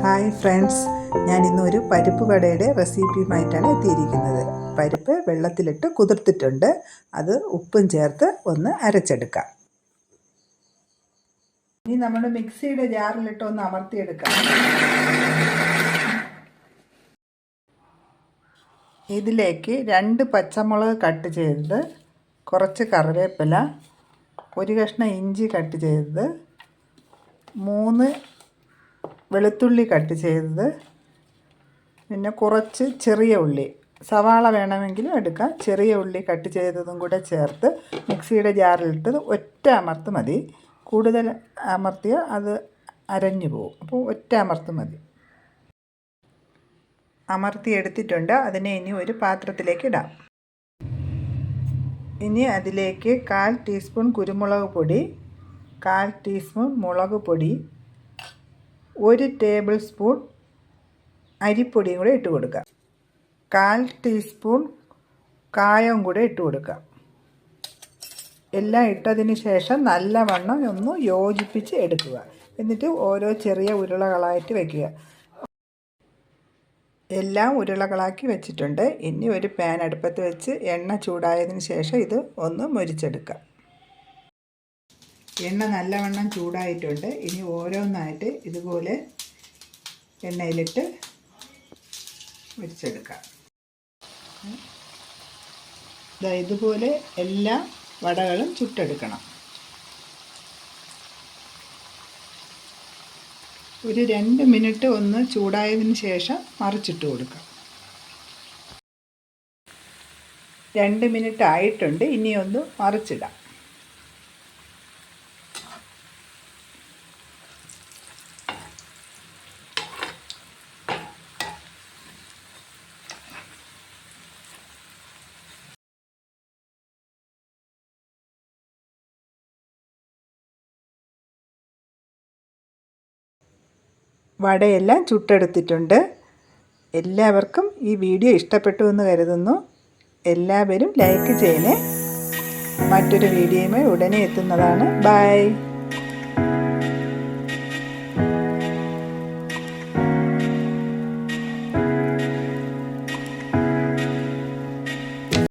Hi friends, ഞാൻ ഇന്നൊരു പരിപ്പ് വടയുടെ റെസിപ്പിയുമായിട്ടാണ് എത്തിയിരിക്കുന്നത്. പരിപ്പ് വെള്ളത്തിലിട്ട് കുതിർത്തിട്ടുണ്ട്. അത് ഉപ്പും ചേർത്ത് ഒന്ന് അരച്ചെടുക്കാം. ഇനി നമ്മൾ മിക്സിയുടെ ജാറിലിട്ട് ഒന്ന് അമർത്തിയെടുക്കാം. ഇതിലേക്ക് 2 പച്ചമുളക് കട്ട് ചെയ്തത്, കുറച്ച് കറിവേപ്പില, ഒരു കഷ്ണം ഇഞ്ചി കട്ട് ചെയ്തത്, 3 വെളുത്തുള്ളി കട്ട് ചെയ്തത്, പിന്നെ കുറച്ച് ചെറിയ ഉള്ളി, സവാള വേണമെങ്കിലും എടുക്കാം, ചെറിയ ഉള്ളി കട്ട് ചെയ്തതും കൂടെ ചേർത്ത് മിക്സിയുടെ ജാറിലിട്ട് ഒറ്റ അമർത്ത് മതി. കൂടുതൽ അമർത്തിയാൽ അത് അരഞ്ഞു പോകും. അപ്പോൾ ഒറ്റ അമർത്ത് മതി. അമർത്തി എടുത്തിട്ടുണ്ട്. അതിനെ ഇനി ഒരു പാത്രത്തിലേക്ക് ഇടാം. ഇനി അതിലേക്ക് 1/4 ടീസ്പൂൺ കുരുമുളക് പൊടി, 1/4 ടീസ്പൂൺ മുളക് പൊടി, 1 ടേബിൾ സ്പൂൺ അരിപ്പൊടിയും കൂടെ ഇട്ട് കൊടുക്കുക. 1/4 ടീസ്പൂൺ കായവും കൂടെ ഇട്ട് കൊടുക്കുക. എല്ലാം ഇട്ടതിന് ശേഷം നല്ലവണ്ണം ഒന്ന് യോജിപ്പിച്ച് എടുക്കുക. എന്നിട്ട് ഓരോ ചെറിയ ഉരുളകളായിട്ട് വയ്ക്കുക. എല്ലാം ഉരുളകളാക്കി വെച്ചിട്ടുണ്ട്. ഇനി ഒരു പാൻ അടുപ്പത്ത് വെച്ച് എണ്ണ ചൂടായതിന് ശേഷം ഇത് ഒന്ന് മൊരിച്ചെടുക്കുക. എണ്ണ നല്ലവണ്ണം ചൂടായിട്ടുണ്ട്. ഇനി ഓരോന്നായിട്ട് ഇതുപോലെ എണ്ണയിലിട്ട് മൊരിച്ചെടുക്കാം. ഇതുപോലെ എല്ലാ വടകളും ചുട്ടെടുക്കണം. ഒരു 2 മിനിറ്റ് ഒന്ന് ചൂടായതിന് ശേഷം മറിച്ചിട്ട് കൊടുക്കാം. 2 മിനിറ്റ് ആയിട്ടുണ്ട്. ഇനി ഒന്ന് മറിച്ചിടാം. വടയെല്ലാം ചുട്ടെടുത്തിട്ടുണ്ട്. എല്ലാവർക്കും ഈ വീഡിയോ ഇഷ്ടപ്പെട്ടു എന്ന് കരുതുന്നു. എല്ലാവരും ലൈക്ക് ചെയ്യണേ. മറ്റൊരു വീഡിയോയുമായി ഉടനെ എത്തുന്നതാണ്. ബൈ.